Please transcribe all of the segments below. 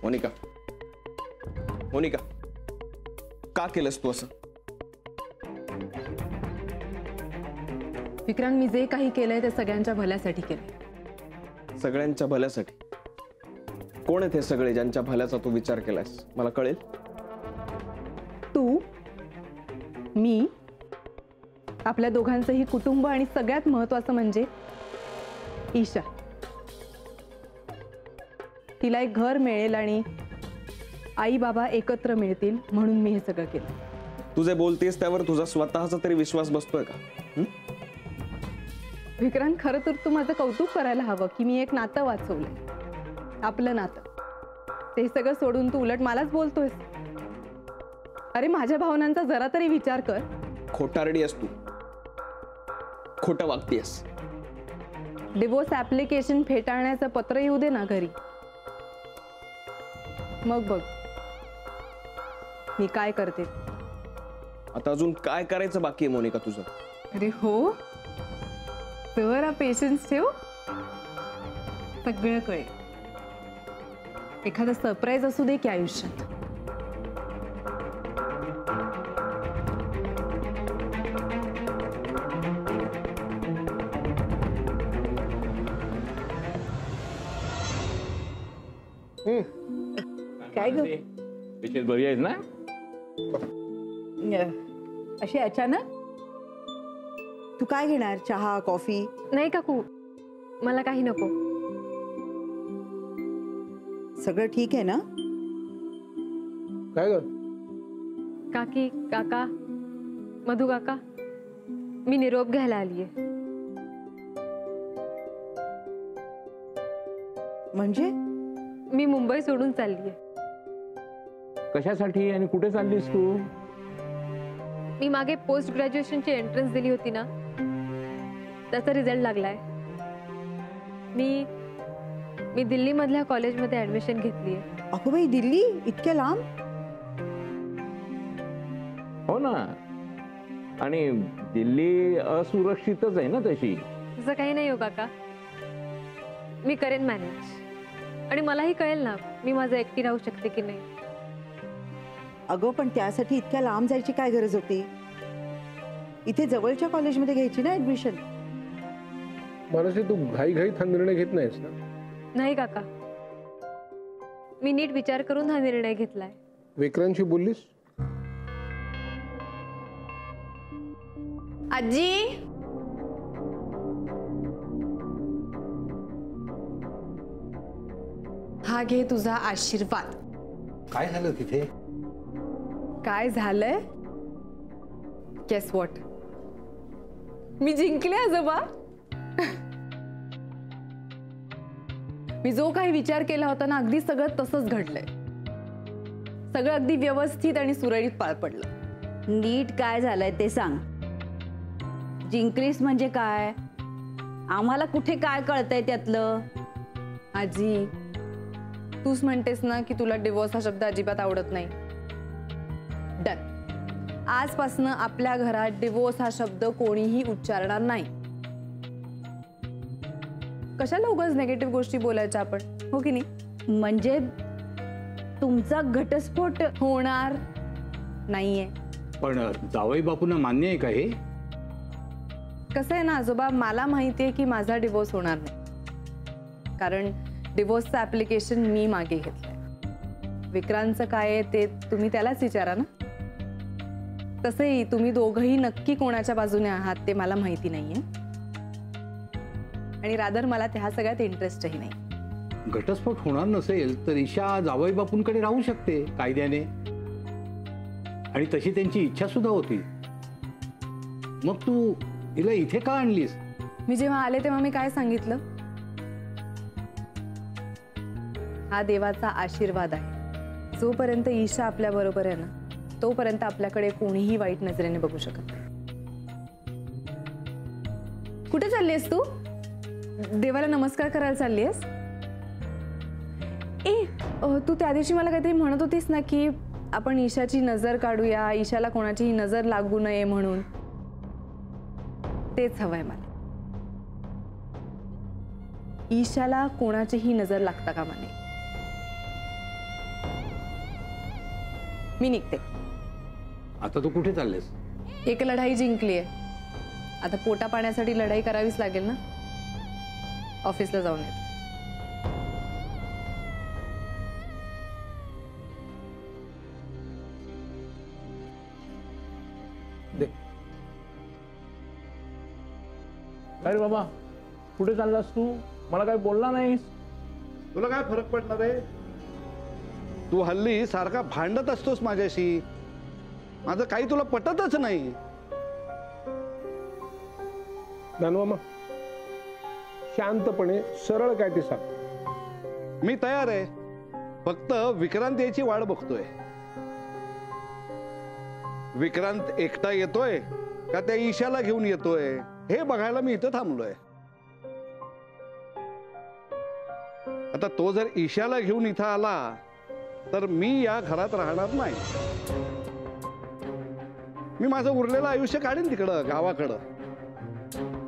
मोनिका, मोनिका, का केलंस तू असं? विक्रांत, मी जे काही केलंय ते सगळ्यांच्या भल्यासाठी केलंय. सगळ्यांच्या भल्यासाठी? कोण आहेत हे सगळे ज्यांच्या भल्याचा तू विचार केलास? मला कळेल. तू, मी, आपल्या दोघांचंही कुटुंब आणि सगळ्यात महत्वाचं म्हणजे ईशा. तिला एक घर मिळेल आणि आई बाबा एकत्र मिळतील म्हणून मी हे सगळं केलं. तू जे बोलतेस त्यावर तुझा स्वतःचा तरी विश्वास बसतोय का? विक्रांत, खरं तर तू माझं कौतुक करायला हवं की मी एक नातं वाचवलंय, आपलं नातं. ते सगळं सोडून तू उलट मलाच बोलतोयस. अरे, माझ्या भावनांचा जरा तरी विचार कर. खोटारडी आहेस तू, खोटं वागतेस. डिवोर्स ऍप्लिकेशन फेटाळण्याचं पत्र येऊ दे ना घरी, मग बघ मी काय करते. आता अजून काय करायचं बाकी आहे मोनिका तुझं? अरे हो, जरा पेशन्स ठेव, सगळं कळेल. एखादा सरप्राईज असू दे की आयुष्यात. काय ग? विशेष बरी आहेस ना? अशी अचानक? तू काय घेणार? चहा, कॉफी? नाही काकू, मला काही नको. सगळं ठीक आहे ना? काय ग? काकी, काका, मधु काका, मी निरोप घ्यायला आलीये. म्हणजे मी मुंबई सोडून चाललीये. कशासाठी आणि कुठे चाललीस तू? मी मागे पोस्ट ग्रॅज्युएशनची एंट्रन्स दिली होती ना, त्याचा रिझल्ट लागलाय. मी दिल्लीमधल्या कॉलेजमध्ये ऍडमिशन घेतलीये. अगो बाई, दिल्ली? इतक्या लांब? हो ना, आणि दिल्ली असुरक्षितच आहे ना तशी. तसं काही नाही हो काका, मी करेन मॅनेज. आणि मलाही कळेल ना मी माझं एकटी राहू शकते की नाही. अगं, पण त्यासाठी इतक्या लांब जायची काय गरज होती? इथे जवळच्या कॉलेजमध्ये घ्यायची ना ऍडमिशन. मानसी, तू घाईघाईत हा निर्णय घेत नाहीस ना? नाही काका, मी नीट विचार करून हा निर्णय घेतलाय. विक्रांतशी बोललीस? आजी, हा घे तुझा आशीर्वाद. काय झालं तिथे? काय झालंय? Guess what? मी जिंकले आजोबा. मी जो काही विचार केला होता ना, अगदी सगळं तसंच घडलंय. सगळं अगदी व्यवस्थित आणि सुरळीत पार पडलं. नीट काय झालंय ते सांग. जिंकलीस म्हणजे काय? आम्हाला कुठे काय कळतंय त्यातलं? आजी, तूच म्हणतेस ना की तुला डिवोर्स हा शब्द अजिबात आवडत नाही. डन. आजपासून आपल्या घरात डिवोर्स हा शब्द कोणीही उच्चारणार नाही. कशाला उगाच नेगेटिव्ह गोष्टी बोलायच्या आपण, हो की नाही? म्हणजे तुमचा घटस्फोट होणार नाहीये. पण जावई बापूंना मान्य आहे का हे? कसं आहे ना आजोबा, मला माहिती आहे की माझा डिवोर्स होणार नाही, कारण डिवोर्सचं ऍप्लिकेशन मी मागे घेतलंय. विक्रांतचं काय आहे ते तुम्ही त्यालाच विचारा ना. तसंही तुम्ही दोघंही नक्की कोणाच्या बाजूने आहात ते मला माहिती नाहीये, आणि रादर मला त्या सगळ्यात इंटरेस्टही नाही. घटस्फोट होणार नसेल तर ईशा जावई बापूंकडे राहू शकते कायद्याने, आणि तशी त्यांची इच्छा सुद्धा होती. मग तू हिला इथे का आणलीस? मी जेव्हा आले तेव्हा मी काय सांगितलं? हा देवाचा आशीर्वाद आहे. जोपर्यंत ईशा आपल्या बरोबर आहे ना, तोपर्यंत आपल्याकडे कोणीही वाईट नजरेने बघू शकत नाही. कुठे चाललीस तू? देवाला नमस्कार करायला चाललीस? तू त्या दिवशी मला काहीतरी म्हणत होतीस ना की आपण ईशाची नजर काढूया, ईशाला कोणाचीही नजर लागू नये म्हणून. तेच हवंय मला. ईशाला कोणाचीही नजर लागता कामा नये. मी निघते. आता तू कुठे चाललेस? एक लढाई जिंकली आहे, आता पोटा पाण्यासाठी लढाई करावीच लागेल ना. ऑफिसला जाऊन येते. दे. काय रे बाबा, कुठे चाललास तू? मला काय बोलला नाहीस? तुला काय फरक पडणार आहे? तू हल्ली सारखा भांडत असतोस माझ्याशी. माझं काही तुला पटतच नाही. नानूमामा, शांतपणे सरळ काय ते सांग. मी तयार आहे, फक्त विक्रांत याची वाट बघतोय. विक्रांत एकटा येतोय का त्या ईशाला घेऊन येतोय हे बघायला मी इथं थांबलोय. आता तो जर ईशाला घेऊन इथं आला तर मी या घरात राहणार नाही. मी माझं उरलेलं आयुष्य काढीन तिकडं गावाकडं.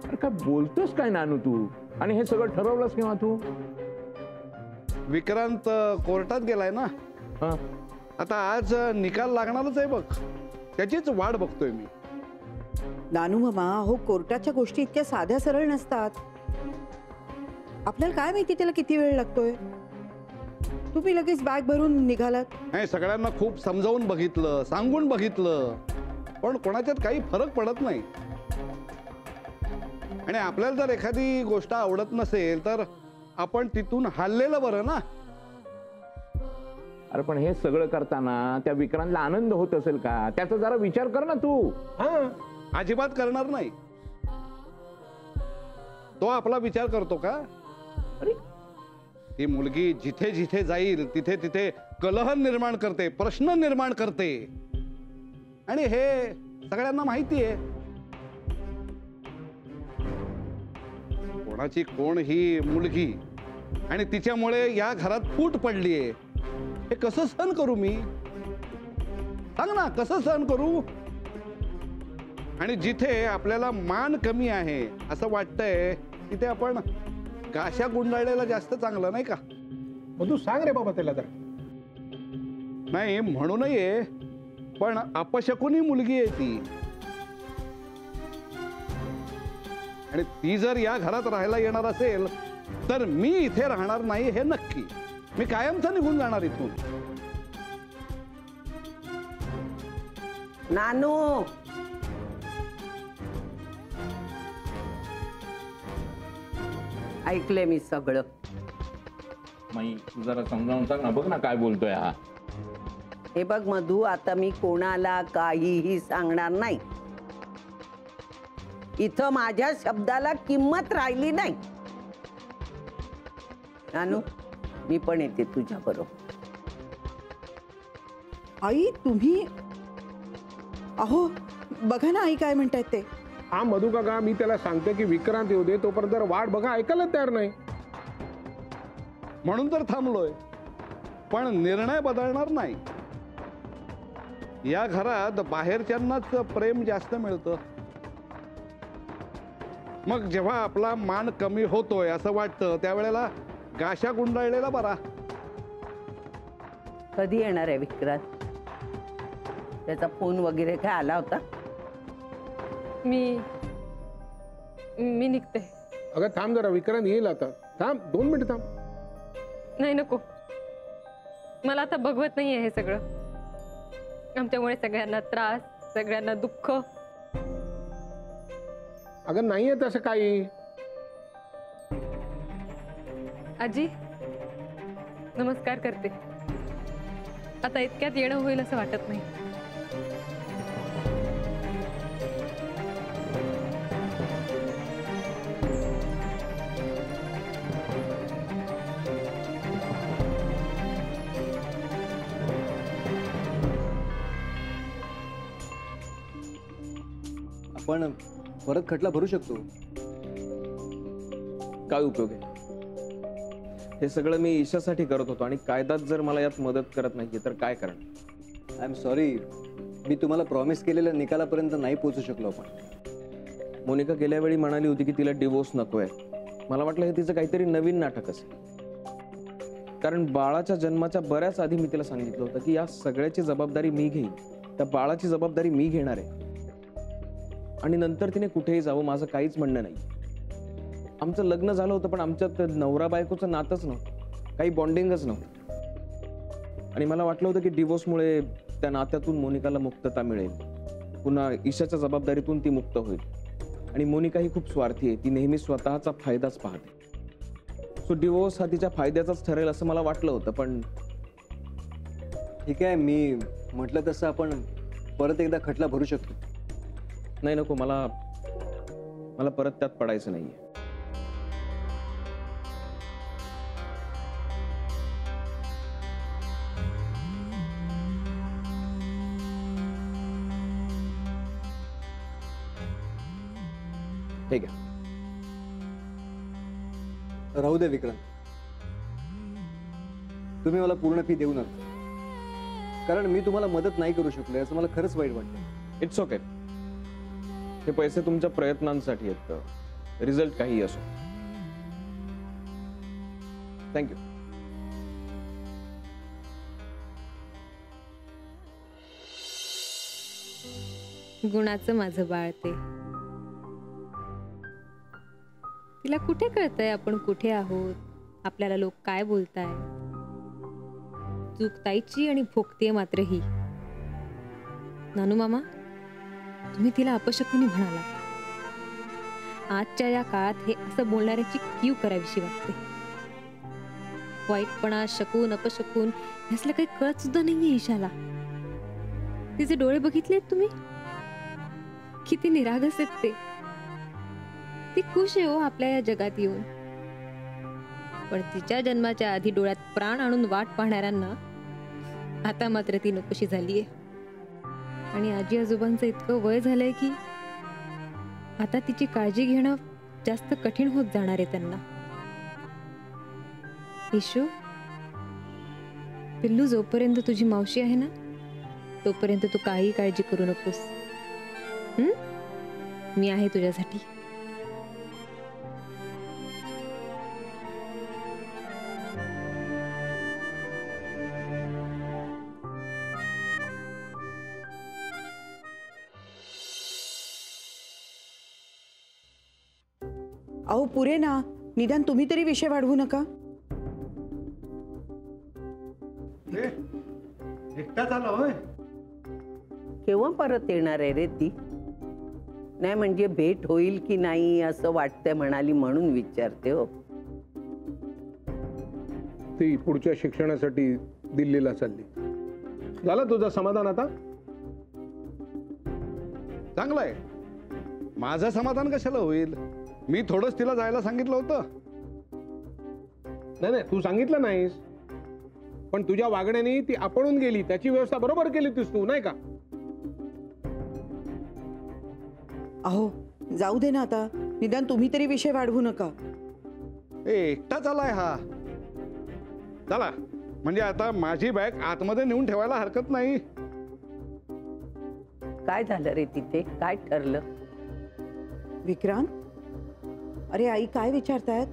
अरे काय बोलतोस काय नानू तू? आणि हे सगळं ठरवलंस केव्हा तू? विक्रांत कोर्टात गेलाय ना. हा. आता आज निकाल लागणारच आहे बघ, त्याचीच वाट बघतोय मी. नानू मामा, हो कोर्टाच्या गोष्टी इतक्या साध्या सरळ नसतात. आपल्याला काय माहिती त्याला किती वेळ लागतोय. तुम्ही लगेच बॅग भरून निघालात. नाही, सगळ्यांना खूप समजावून बघितलं, सांगून बघितलं, पण कोणाच्यात काही फरक पडत नाही. आणि आपल्याला जर एखादी गोष्ट आवडत नसेल तर आपण तिथून हल्लेलं बरं ना. अरे पण हे सगळं करताना त्या विक्रांतला आनंद होत असेल का? त्याचा जरा विचार कर ना तू. हा, अजिबात करणार नाही. तो आपला विचार करतो का? अरे ती मुलगी जिथे जिथे जाईल तिथे तिथे कलह निर्माण करते, प्रश्न निर्माण करते, आणि हे सगळ्यांना माहिती आहे. कोणाची कोण ही मुलगी, आणि तिच्यामुळे या घरात फूट पडलीये. हे कसं सहन करू मी? सांग ना, कसं सहन करू? आणि जिथे आपल्याला मान कमी आहे असं वाटतंय तिथे आपण गाशा गुंडाळलेला जास्त चांगलं नाही का? मग तू सांग रे बाबा त्याला तर. नाही म्हणू नये, पण अपशकुनी मुलगी आहे ती. आणि ती जर या घरात राहायला येणार असेल तर मी इथे राहणार नाही हे नक्की. मी कायमचं निघून जाणार इथून. नानू, ऐकलंय मी सगळं. माई तू जरा समजावून सांग ना. बघ ना काय बोलतोय हा. हे बघ मधू, आता मी कोणाला काहीही सांगणार नाही. इथं माझ्या शब्दाला किंमत राहिली नाही. नानू, मी पण येते तुझ्या बरोबर. आई तुम्ही, अहो बघा ना आई काय म्हणतायत ते. हा मधू काका, मी त्याला सांगते की विक्रांत येऊ दे, तोपर्यंत जरा वाट बघा. ऐकायला तयार नाही. म्हणून तर थांबलोय, पण निर्णय बदलणार नाही. या घरात बाहेरच्यांनाच प्रेम जास्त मिळतं. मग जेव्हा आपला मान कमी होतोय असं वाटतं त्यावेळेला गाशा गुंडाळलेला बरा. कधी येणार आहे विक्रांत? त्याचा फोन वगैरे काय आला होता? मी निघते. अगं थांब जरा, विक्रांत येईल आता. थांब 2 मिनिट थांब. नाही नको, मला आता बघवत नाहीये हे सगळं. आमच्यामुळे सगळ्यांना त्रास, सगळ्यांना दुःख. अगं नाहीये तसं काही. आजी नमस्कार करते. आता इतक्यात येणं होईल असं वाटत नाही. आपण परत खटला भरू शकतो. काय उपयोग आहे? हे सगळं मी ईशासाठी करत होतो आणि कायदाच जर मला यात मदत करत नाहीये तर काय करणार? आय एम सॉरी, मी तुम्हाला प्रॉमिस केलेल्या निकालापर्यंत नाही पोहोचू शकलो आपण. मोनिका गेल्या वेळी म्हणाली होती की तिला डिवोर्स नकोय. मला वाटलं हे तिचं काहीतरी नवीन नाटक असेल. कारण बाळाच्या जन्माच्या बऱ्याच आधी मी तिला सांगितलं होतं की या सगळ्याची जबाबदारी मी घेईन, त्या बाळाची जबाबदारी मी घेणार आहे. आणि नंतर तिने कुठेही जावं माझं काहीच म्हणणं नाही. आमचं लग्न झालं होतं पण आमच्यात नवरा बायकोचं नातंच नव्हतं, काही बॉन्डिंगच नव्हतं. आणि मला वाटलं होतं की डिवोर्समुळे त्या नात्यातून मोनिकाला मुक्तता मिळेल, पुन्हा ईशाच्या जबाबदारीतून ती मुक्त होईल. आणि मोनिका ही खूप स्वार्थी आहे, ती नेहमी स्वतःचा फायदाच पाहते. सो डिवोर्स हा तिच्या फायद्याचाच ठरेल असं मला वाटलं होतं. पण ठीक आहे, मी म्हटलं तसं आपण परत एकदा खटला भरू शकतो. नाही, नको, मला परत त्यात पडायचं नाहीये. ठीक आहे, राहू दे विक्रांत, तुम्ही मला पूर्ण फी देऊ नका, कारण मी तुम्हाला मदत नाही करू शकलो याचं मला खरंच वाईट वाटतं. It's okay. हे पैसे तुमच्या प्रयत्नांसाठी आहेत, रिझल्ट काही असो. थँक्यू. गुणाचं माझं बाळ ते. तिला कुठे कळतंय आपण कुठे आहोत, आपल्याला लोक काय बोलताय. चूक ताईची आणि भोगतीये मात्र ही. नानू मामा, तुम्ही तिला अपशकुनी म्हणाला. आजच्या या काळात हे असं बोलणाऱ्याची कीव करावीशी वाटते. वाईटपणा, शकून, अपशकून यासलं काही कळत सुद्धा नाहीये ईशाला. तिचे डोळे बघितलेत तुम्ही, किती निरागस आहेत ते. ती खुश आहे हो आपल्या या जगात येऊन. पण तिच्या जन्माच्या आधी डोळ्यात प्राण आणून वाट पाहणाऱ्यांना आता मात्र ती नकोशी झालीये. आणि आजी आजोबांचं इतकं वय झालंय की आता तिची काळजी घेणं जास्त कठीण होत जाणार आहे त्यांना. ईशू पिल्लू, जोपर्यंत तुझी मावशी आहे ना तोपर्यंत तू काही काळजी करू नकोस. मी आहे तुझ्यासाठी. अहो पुरे ना, निदान तुम्ही तरी विषय वाढवू नका. एकटा झाला होय? केव्हा परत येणार आहे रे ती? नाही म्हणजे भेट होईल की नाही असं वाटतंय म्हणाली म्हणून विचारते हो. ती पुढच्या शिक्षणासाठी दिल्लीला चालली. झालं तुझं समाधान आता? चांगलं आहे. माझं समाधान कशाला होईल? मी थोडंच तिला जायला सांगितलं होतं. नाही, तू सांगितलं नाहीस, पण तुझ्या वागण्याने ती आपणून गेली. त्याची व्यवस्था बरोबर केली तीस तू, नाही का? अहो जाऊ दे ना आता, निदान तुम्ही तरी विषय वाढवू नका. एकटाच आलाय हा. चला, म्हणजे आता माझी बॅग आतमध्ये नेऊन ठेवायला हरकत नाही. काय झालं रे तिथे? काय ठरलं? विक्रांत, अरे आई काय विचारतायत?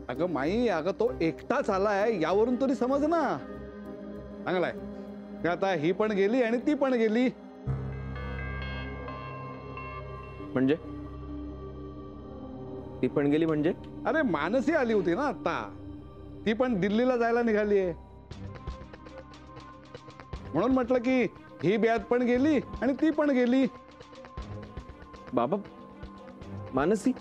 अगं माई, अगं तो एकटाच आलाय यावरून तरी समज ना. चांगलाय. आता ही पण गेली आणि ती पण गेली. म्हणजे ती पण गेली म्हणजे? अरे मानसी आली होती ना आता, ती पण दिल्लीला जायला निघालीये. म्हणून म्हटलं की ही ब्यात पण गेली आणि ती पण गेली. बाबा, मानसी?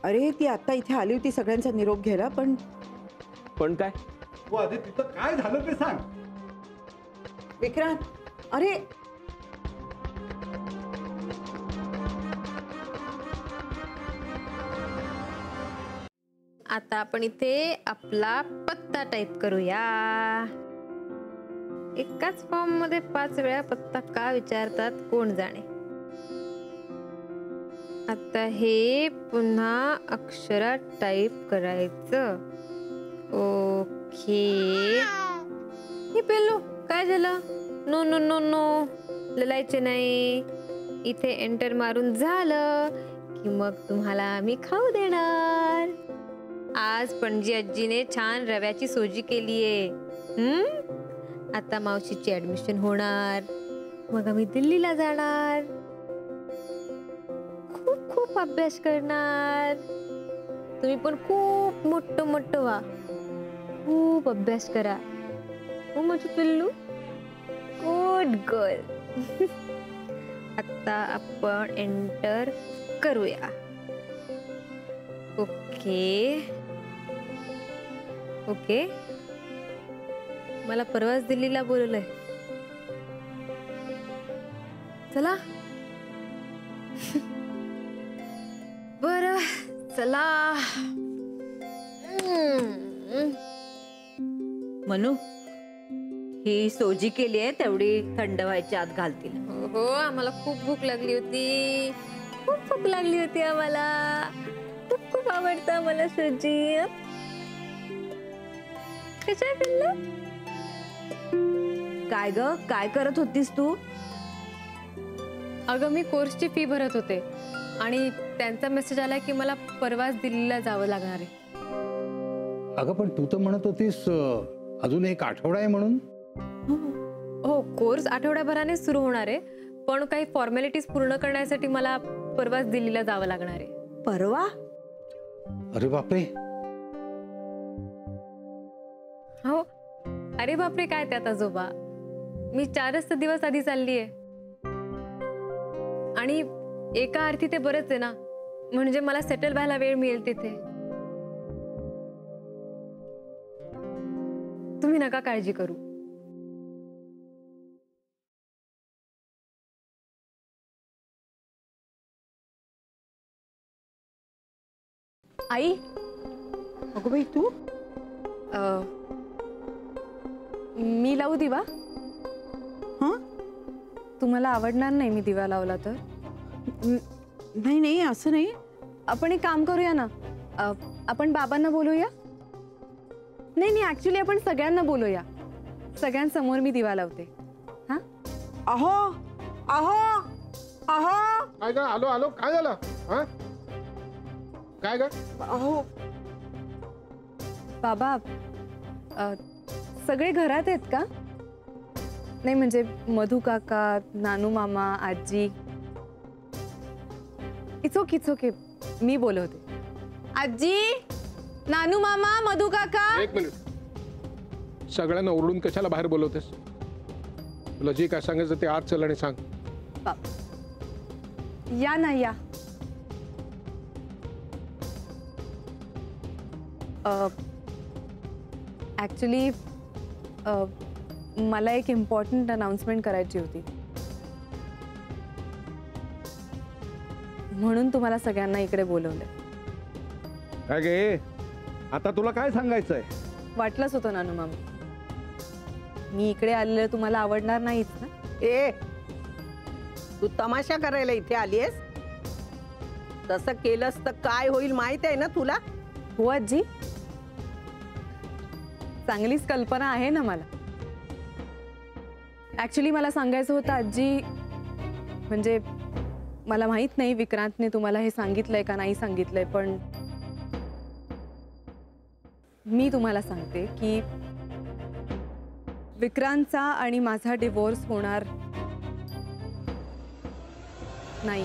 अरे ती आता इथे आली होती सगळ्यांचा निरोप घ्यायला. पण काय? तू आधी तिथं काय झालं ते सांग. विक्रांत, अरे आता आपण इथे आपला पत्ता टाईप करूया. एकाच फॉर्म मध्ये 5 वेळा पत्ता का विचारतात कोण जाणे. आता हे पुन्हा अक्षरात टाईप करायचं. ओके. हे पेलो काय झालं? नो नो नो नो, ललायचे नाही. इथे एंटर मारून झालं की मग तुम्हाला आम्ही खाऊ देणार. आज पणजी आजीने छान रव्याची सोजी केलीये. आता मावशीची ऍडमिशन होणार, मग आम्ही दिल्लीला जाणार, खूप खूप अभ्यास करणार. तुम्ही पण खूप मोठं व्हा, खूप अभ्यास करा. हो माझं पिल्लू, गुड गर्ल. आता आपण एंटर करूया. Okay okay. मला परवाच दिल्लीला बोलवलंय. चला. बरं चला. मनू, ही सोजी केली आहे, तेवढी थंड व्हायच्या आत घालतील. हो, आम्हाला खूप भूक लागली होती, खूप भूक लागली होती आम्हाला. खूप खूप आवडतं आम्हाला सोजी. कशा पिल्लू? काय ग, काय करत होतीस तू? अगं मी कोर्सची फी भरत होते आणि त्यांचा मेसेज आला की मला परवाच दिल्लीला जावं लागणार आहे. अगं पण तू तर म्हणत होतीस अजून 1 आठवडा आहे म्हणून. हो, कोर्स आठवड्याभराने सुरू होणार आहे, पण काही फॉर्मॅलिटीज पूर्ण करण्यासाठी मला परवाच दिल्लीला जावं लागणार आहे. परवा? अरे बापरे. हो. अरे बापरे काय त्यात आजोबा, मी 4च दिवस आधी चाललीये. आणि एका अर्थी ते बरंच आहे ना, म्हणजे मला सेटल व्हायला वेळ मिळेल तिथे. तुम्ही नका काळजी करू. आई. अगं बाई तू? मी लावू दिवा? हां, तुम्हाला आवडणार नाही मी दिवा लावला तर? नाही नाही, असं नाही. आपण एक काम करूया ना, आपण बाबांना बोलूया. नाही नाही, ऍक्च्युली आपण सगळ्यांना बोलूया. सगळ्यांसमोर मी दिवा लावते. हा. अहो अहो अहो. काय ग, आलो आलो. काय झालं? हा, काय ग? अहो बाबा, सगळे घरात आहेत का? नाही म्हणजे मधू काका, नानू मामा, आजी. इट्स ओके, मी बोलवते. आजी, नानू मामा, मधू काका. 1 मिनिट. सगळ्यांना ओरडून कशाला बाहेर बोलवतेस? तुला जे काय सांगायचं ते आज चल आणि सांग. या ना या. ऍक्च्युली मला एक इम्पॉर्टंट अनाउन्समेंट करायची होती, म्हणून तुम्हाला सगळ्यांना इकडे बोलवलं. काय गे, आता तुला काय सांगायचंय? वाटलंच होतं नानू मामा, मी इकडे आलेलं तुम्हाला आवडणार नाहीच ना. ए, तू तमाशा करायला इथे आलीयस? तसं केलंस तर काय होईल माहित आहे ना तुला? हो आजी, चांगलीच कल्पना आहे ना मला. ऍक्च्युली मला सांगायचं होतं आजी, म्हणजे मला माहित नाही विक्रांतने तुम्हाला हे सांगितलंय का नाही सांगितलंय, पण मी तुम्हाला सांगते की विक्रांतचा आणि माझा डिवोर्स होणार नाही.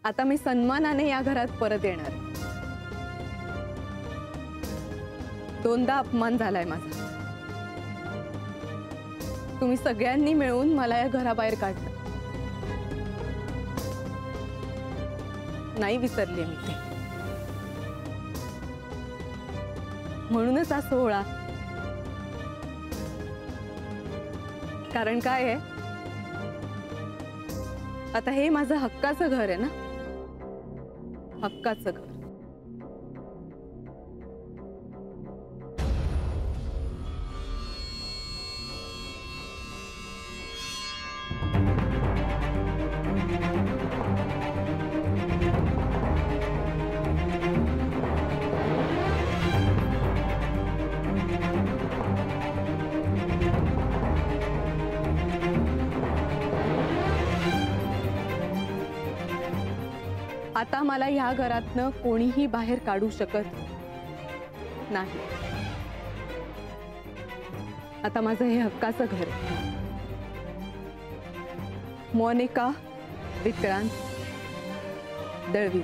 आता मी सन्मानाने या घरात परत येणार. 2दा अपमान झालाय माझा. तुम्ही सगळ्यांनी मिळून मला या घराबाहेर काढलं. नाही विसरले मी ते. म्हणूनच हा सोहळा. कारण काय आहे, आता हे माझं हक्काचं घर आहे ना, हक्काचं घर. आता मला ह्या घरातनं कोणीही बाहेर काढू शकत नाही. आता माझं हे हक्काचं घर आहे. मोनिका, विक्रांत, दळवी.